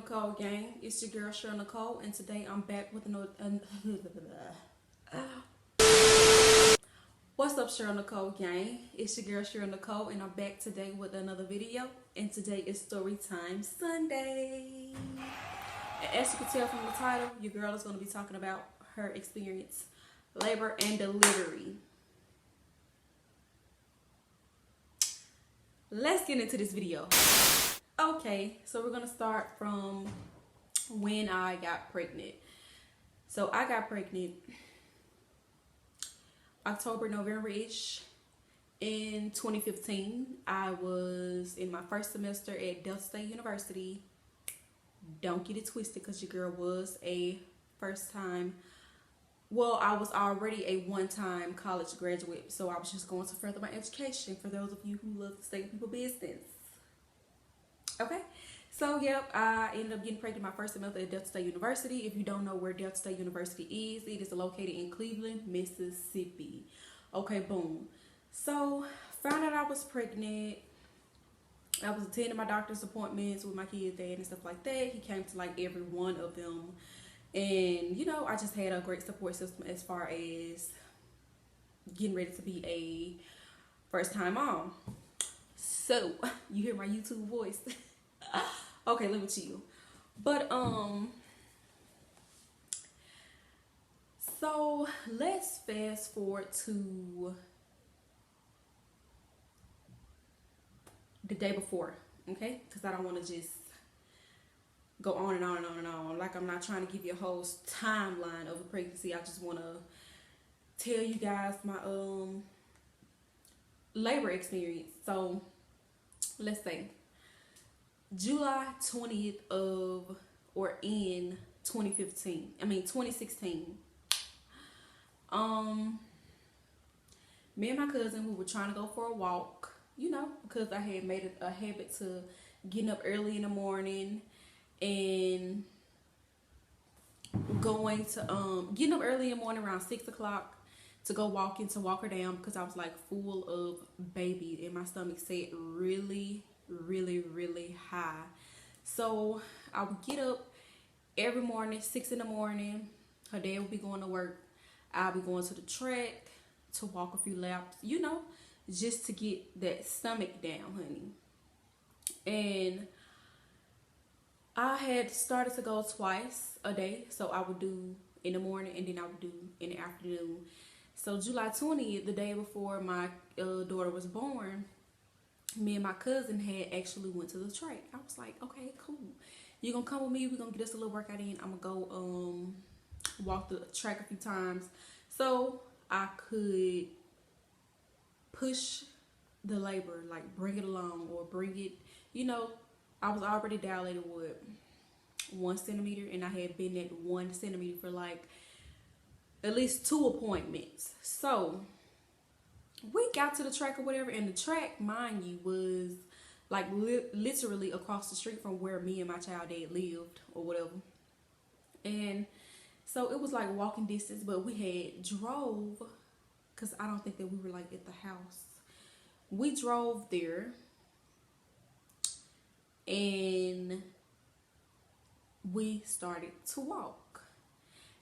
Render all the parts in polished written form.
Nicole gang. It's your girl Cheryl Nicole, and today I'm back with another. What's up, Cheryl Nicole gang? It's your girl Cheryl Nicole, and I'm back today with another video. And today is Story Time Sunday. And as you can tell from the title, your girl is going to be talking about her experience, labor and delivery. Let's get into this video. Okay, so we're gonna start from when I got pregnant. So I got pregnant October, November-ish in 2015. I was in my first semester at Delta State University. Don't get it twisted, because your girl was a first time. Well, I was already a one-time college graduate, so I was just going to further my education for those of you who love to stay in people's business. Okay, so yep, I ended up getting pregnant my first semester at Delta State University. If you don't know where Delta State University is, it is located in Cleveland, Mississippi. Okay, boom. So found out I was pregnant. I was attending my doctor's appointments with my kid's dad and stuff like that. He came to like every one of them. And, you know, I just had a great support system as far as getting ready to be a first-time mom. So, you hear my YouTube voice. Okay, let me chill. But, so let's fast forward to the day before, okay? Because I don't want to just go on and on and on and on. Like, I'm not trying to give you a whole timeline of a pregnancy. I just want to tell you guys my labor experience. So let's say July 20th of, or in 2016. Me and my cousin, we were trying to go for a walk, you know, because I had made it a habit to getting up early in the morning and going to getting up early in the morning around 6 o'clock to go walking, to walk her down, because I was like full of baby and my stomach set really high. So I would get up every morning, 6 in the morning. Her dad would be going to work. I'll be going to the track to walk a few laps, you know, just to get that stomach down, honey. And I had started to go twice a day. So I would do in the morning and then I would do in the afternoon. So July 20th, the day before my daughter was born, me and my cousin had actually went to the track. I was like, okay, cool. You're going to come with me. We're going to get us a little workout in. I'm going to go walk the track a few times so I could push the labor, like bring it along or bring it, you know. I was already dilated with 1 centimeter, and I had been at 1 centimeter for like at least 2 appointments. So we got to the track or whatever, and the track, mind you, was like literally across the street from where me and my child dad lived or whatever. And so it was like walking distance, but we had drove, because I don't think that we were like at the house. We drove there and we started to walk,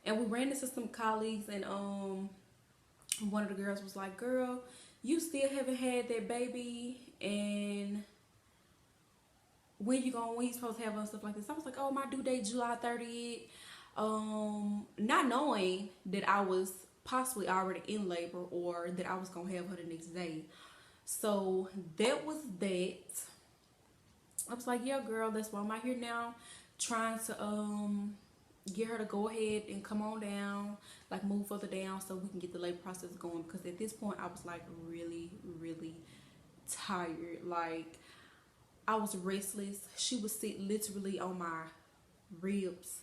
and we ran into some colleagues, and one of the girls was like, girl, you still haven't had that baby, and when you supposed to have and stuff like this. I was like, oh, my due date July 30th, not knowing that I was possibly already in labor or that I was gonna have her the next day. So that was that. I was like, yeah, girl, that's why I'm out here now, trying to get her to go ahead and come on down, like move further down so we can get the labor process going, because at this point I was like really tired. Like, I was restless. She would sit literally on my ribs,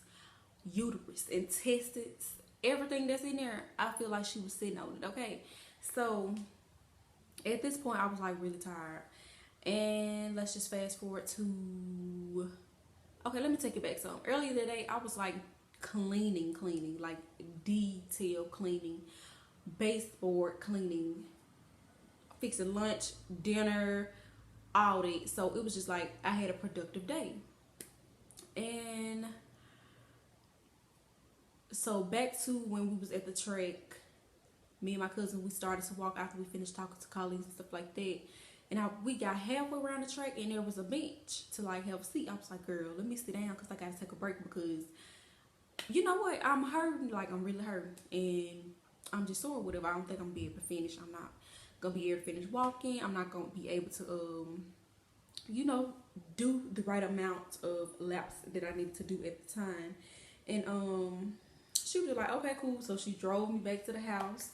uterus, intestines, everything that's in there. I feel like she was sitting on it. Okay, so at this point I was like really tired. And let's just fast forward to, okay, let me take it back some. Earlier today, I was like cleaning, like detail cleaning, baseboard cleaning, fixing lunch, dinner, all that. So it was just like I had a productive day. And so back to when we was at the track, me and my cousin, we started to walk after we finished talking to colleagues and stuff like that. And we got halfway around the track and there was a bench to like have a seat. I was like, girl, let me sit down because I gotta take a break because you know what? I'm hurting, like I'm really hurting. And I'm just sore, whatever. I don't think I'm gonna be able to finish. I'm not gonna be able to finish walking. I'm not gonna be able to you know, do the right amount of laps that I need to do at the time. And she was like, okay, cool. So she drove me back to the house.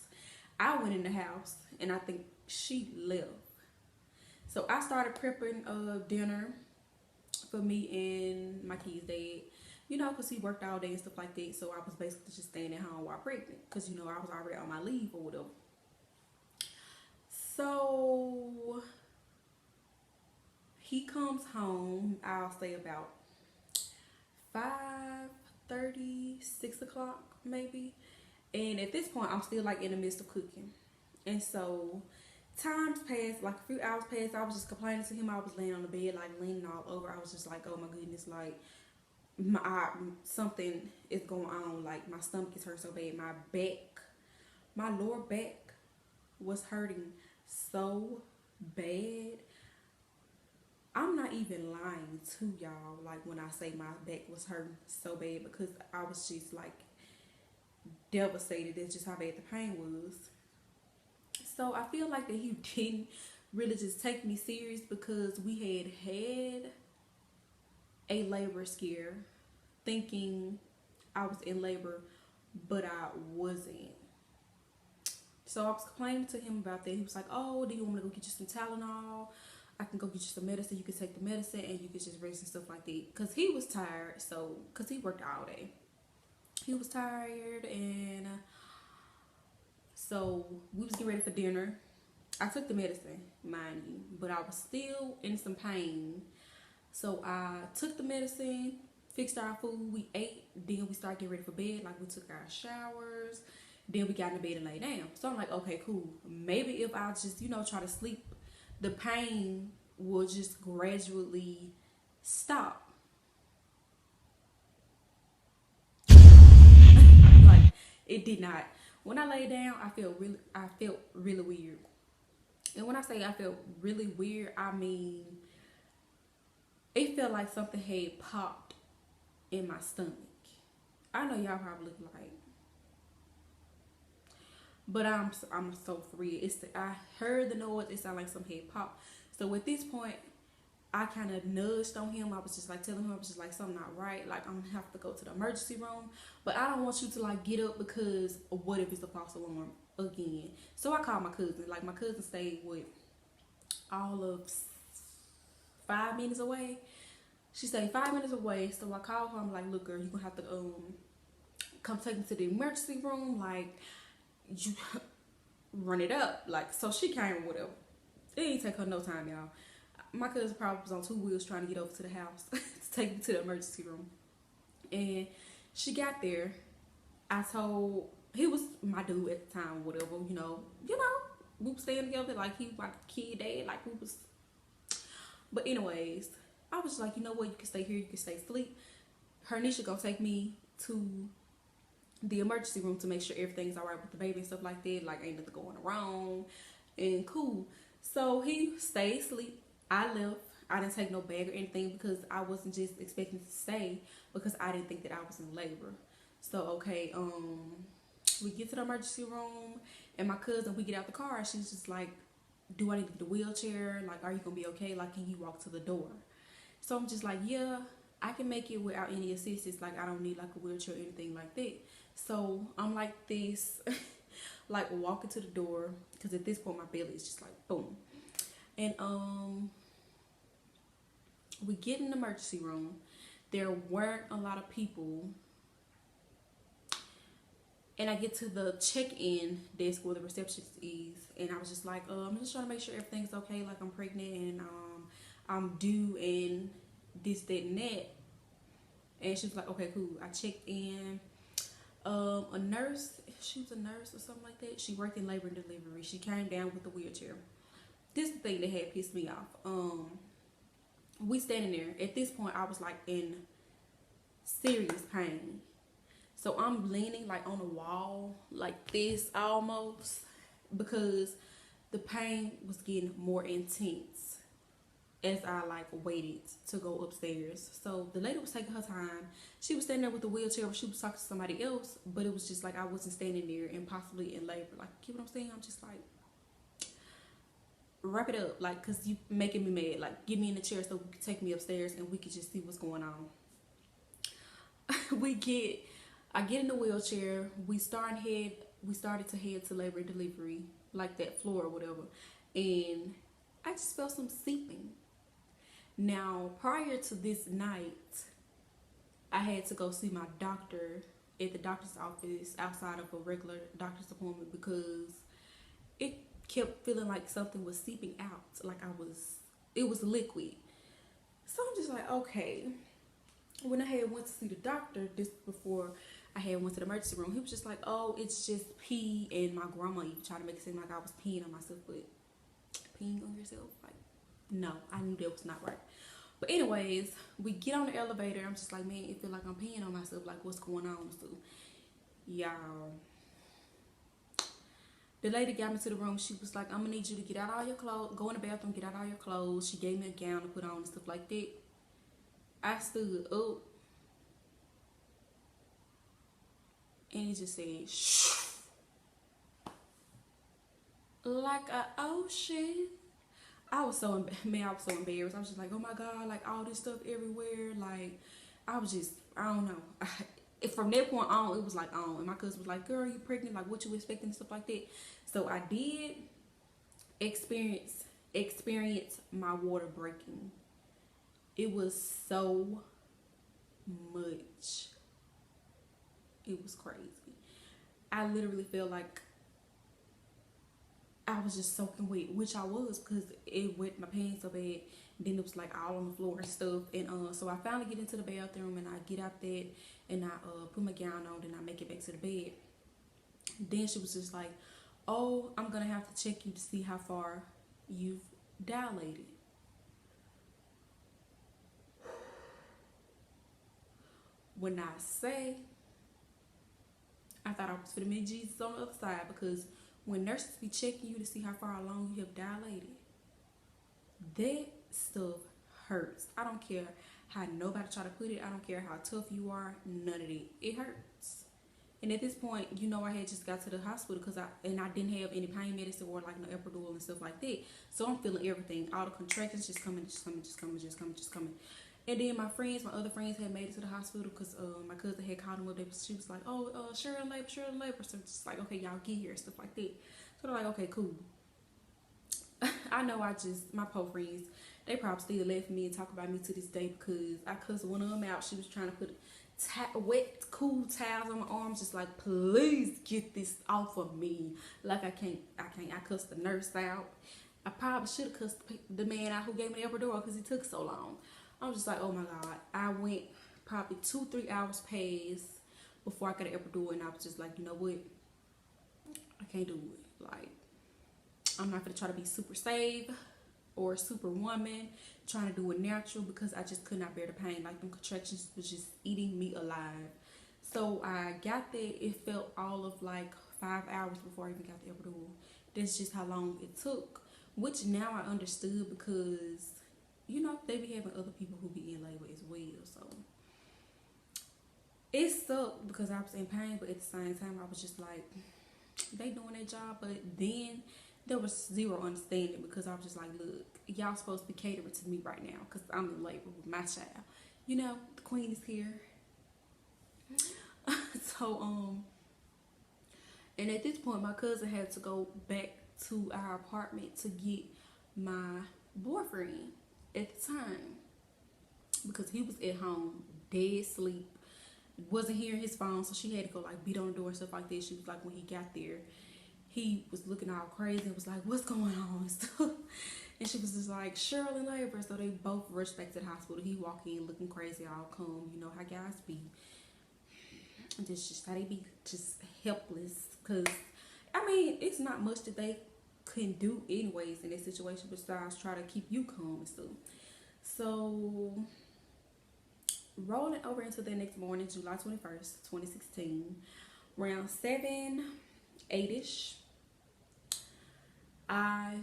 I went in the house and I think she left. So I started prepping dinner for me and my kid's dad. You know, because he worked all day and stuff like that. So I was basically just staying at home while pregnant. Because, you know, I was already on my leave or whatever. So he comes home, I'll say about 5:30, 6 o'clock maybe. And at this point, I'm still like in the midst of cooking. And so times passed, like a few hours passed. I was just complaining to him. I was laying on the bed, like leaning all over. I was just like, oh my goodness, like something is going on. Like my stomach is hurt so bad. My back, my lower back was hurting so bad. I'm not even lying to y'all, like when I say my back was hurting so bad because I was just like devastated. That's just how bad the pain was. So I feel like that he didn't really just take me serious because we had a labor scare thinking I was in labor, but I wasn't. So I was complaining to him about that. He was like, oh, do you want me to go get you some Tylenol? I can go get you some medicine. You can take the medicine and you can just rest and stuff like that. Because he was tired. So, because he worked all day. He was tired and so we was getting ready for dinner. I took the medicine, mind you, but I was still in some pain. So I took the medicine, fixed our food, we ate, then we started getting ready for bed. Like we took our showers, then we got in the bed and lay down. So I'm like, okay, cool. Maybe if I just, you know, try to sleep, the pain will just gradually stop. Like it did not. When I lay down, I felt really weird. And when I say I felt really weird, I mean it felt like something had popped in my stomach. I know y'all probably like, but I'm so free. I heard the noise. It sounded like something had popped. So at this point, I kind of nudged on him. I was just like telling him, I was just like, something not right. Like I'm gonna have to go to the emergency room. But I don't want you to like get up because what if it's a false alarm again? So I called my cousin. Like my cousin stayed with all of 5 minutes away. She stayed 5 minutes away. So I called her. I'm like, look, girl, you're gonna have to come take me to the emergency room. Like you run it up. Like so she came or whatever. It didn't take her no time, y'all. My cousin probably was on 2 wheels trying to get over to the house to take me to the emergency room. And she got there. I told he was my dude at the time, whatever, we were staying together, like he was my kid dad, like we was. But anyways, I was like, you know what, you can stay here, you can stay asleep. Hernisha gonna take me to the emergency room to make sure everything's all right with the baby and stuff like that, like ain't nothing going wrong and cool. So he stayed asleep. I left. I didn't take no bag or anything because I wasn't just expecting to stay because I didn't think that I was in labor. So okay, we get to the emergency room and my cousin, we get out the car. She's just like, do I need the wheelchair? Like, are you gonna be okay? Like, can you walk to the door? So I'm just like, yeah, I can make it without any assistance. Like, I don't need like a wheelchair or anything like that. So I'm like this, like walking to the door because at this point my belly is just like boom. And we get in the emergency room. There weren't a lot of people. And I get to the check-in desk where the receptionist is, and I was just like, I'm just trying to make sure everything's okay. Like I'm pregnant and I'm due and this, that, and that. And she was like, okay, cool. I checked in. A nurse, she was a nurse or something like that. She worked in labor and delivery. She came down with the wheelchair. This is the thing that had pissed me off. We standing there. At this point, I was like in serious pain. So I'm leaning like on a wall, like this almost, because the pain was getting more intense as I like waited to go upstairs. So the lady was taking her time. She was standing there with the wheelchair, but she was talking to somebody else. But it was just like I wasn't standing there and possibly in labor. Like, you know what I'm saying? I'm just like, wrap it up, like, cause you making me mad. Like, get me in the chair so we can take me upstairs and we can just see what's going on. I get in the wheelchair. We started to head to labor and delivery, like that floor or whatever, and I just felt some seeping. Now, prior to this night, I had to go see my doctor at the doctor's office outside of a regular doctor's appointment because it kept feeling like something was seeping out, like it was liquid. So I'm just like, okay. When I had went to see the doctor, this before I had went to the emergency room, he was just like, oh, it's just pee. And my grandma even tried to make it seem like I was peeing on myself, but peeing on yourself, like, no, I knew that was not right. But anyways, we get on the elevator. I'm just like, man, it feel like I'm peeing on myself. Like, what's going on? So, y'all, the lady got me to the room. She was like, I'm gonna need you to get out all your clothes, go in the bathroom, get out all your clothes. She gave me a gown to put on and stuff like that. I stood up and it just said, shh, like an ocean. I was so embarrassed. I was just like, oh my God, like all this stuff everywhere. Like, I don't know. From that point on, it was like on. And my cousin was like, girl, you pregnant? Like, what you expecting and stuff like that. So I did experience my water breaking. It was so much. It was crazy. I literally felt like I was just soaking wet, which I was because it wet my pants so bad. Then it was like all on the floor and stuff. And so I finally get into the bathroom and I get out there and I put my gown on and I make it back to the bed. Then she was just like, oh, I'm gonna have to check you to see how far you've dilated. When I say I thought I was for the meet Jesus on the other side, because when nurses be checking you to see how far along you have dilated, that stuff hurts. I don't care how nobody try to put it. I don't care how tough you are. None of it. It hurts. And at this point, you know, I had just got to the hospital because I didn't have any pain medicine or like no epidural and stuff like that. So I'm feeling everything. All the contractions just coming. And then my other friends had made it to the hospital because my cousin had called them up. She was like, oh, Cheryl in labor. So it's just like, okay, y'all get here and stuff like that. So they're like, okay, cool. I know my poor friends, they probably still laugh at me and talk about me to this day because I cussed one of them out. She was trying to put wet, cool towels on my arms, just like, please get this off of me. Like, I can't. I cussed the nurse out. I probably should have cussed the man out who gave me the epidural because it took so long. I was just like, oh my God. I went probably 2-3 hours past before I got an epidural, and I was just like, you know what? I can't do it. Like, I'm not gonna try to be super safe or super woman, trying to do it natural because I just could not bear the pain. Like, them contractions was just eating me alive. So I got there. It felt all of like 5 hours before I even got the epidural. That's just how long it took, which now I understood because, you know, they be having other people who be in labor as well. So it sucked because I was in pain, but at the same time, I was just like, they doing their job. But then there was zero understanding because I was just like, look, y'all supposed to be catering to me right now because I'm in labor with my child. You know, the queen is here. So, and at this point, my cousin had to go back to our apartment to get my boyfriend at the time because he was at home, dead asleep, wasn't hearing his phone, so she had to go like beat on the door and stuff like that. She was like, when he got there, he was looking all crazy and was like, what's going on and stuff. And she was just like, Cheryl in labor. So they both rushed back to the hospital. He walked in looking crazy, all calm. You know how guys be. And just how they be just helpless. Because, I mean, it's not much that they can do anyways in that situation besides try to keep you calm and stuff. So rolling over into the next morning, July 21st, 2016, around 7, 8-ish, I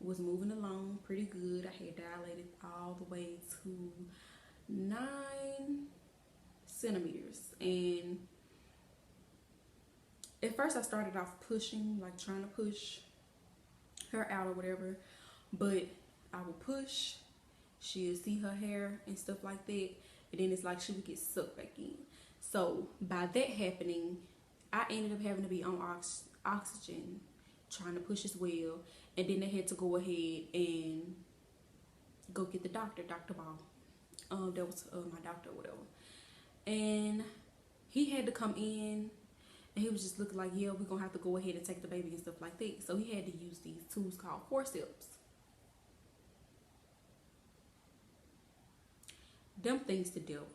was moving along pretty good. I had dilated all the way to 9 centimeters. And at first I started off pushing, like trying to push her out or whatever. But I would push, she'd see her hair and stuff like that. And then it's like she would get sucked back in. So by that happening, I ended up having to be on oxygen, trying to push as well. And then they had to go ahead and go get the doctor, Dr. Ball. That was my doctor or whatever. And he had to come in, and he was just looking like, yeah, we're going to have to go ahead and take the baby and stuff like that. So he had to use these tools called forceps. Them things the devil.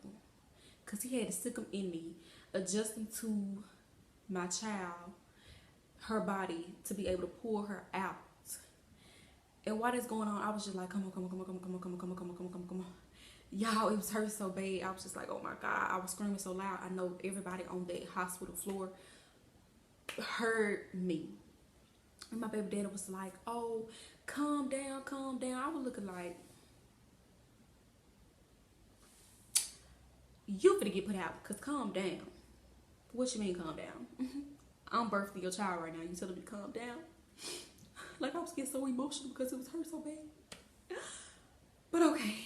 Because he had to stick them in me, adjusting to my child, her body, to be able to pull her out. And while that's going on, I was just like, come on, come on, come on, come on, come on, come on, come on, come on, come on, come on, come on. Y'all, it was hurting so bad. I was just like, oh my God. I was screaming so loud. I know everybody on that hospital floor heard me. And my baby daddy was like, oh, calm down, calm down. I was looking like, you finna get put out, because calm down. What you mean calm down? I'm birthing your child right now. You telling me to calm down? Like, I was getting so emotional because it was hurt so bad. But okay.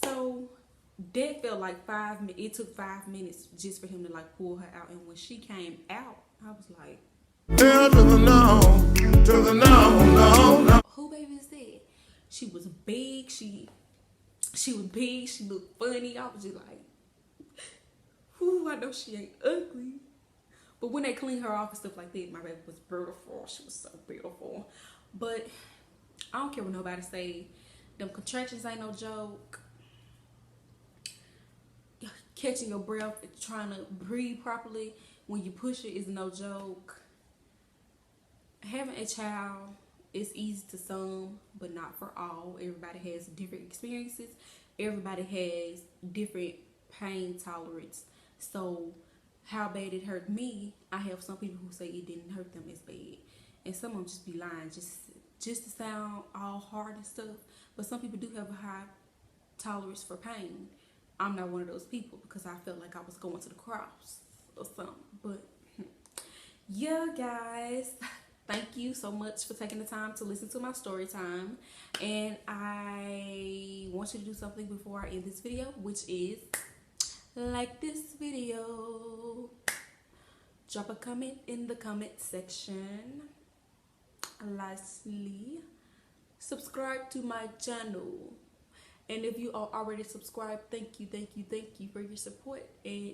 So that felt like 5 minutes. It took 5 minutes just for him to like pull her out. And when she came out, I was like, hell to the no, to the no, no. Who baby is that? She was big. She was big. She looked funny. I was just like, whoo, I know she ain't ugly. But when they cleaned her off and stuff like that, my baby was beautiful. She was so beautiful. But I don't care what nobody say. Them contractions ain't no joke. Catching your breath, trying to breathe properly when you push it is no joke. Having a child is easy to some, but not for all. Everybody has different experiences. Everybody has different pain tolerance. So how bad it hurt me, I have some people who say it didn't hurt them as bad. And some of them just be lying just to sound all hard and stuff. But some people do have a high tolerance for pain. I'm not one of those people because I felt like I was going to the cross or something. But yeah, guys, thank you so much for taking the time to listen to my story time. And I want you to do something before I end this video, which is like this video, drop a comment in the comment section, lastly subscribe to my channel, and if you are already subscribed, thank you for your support. And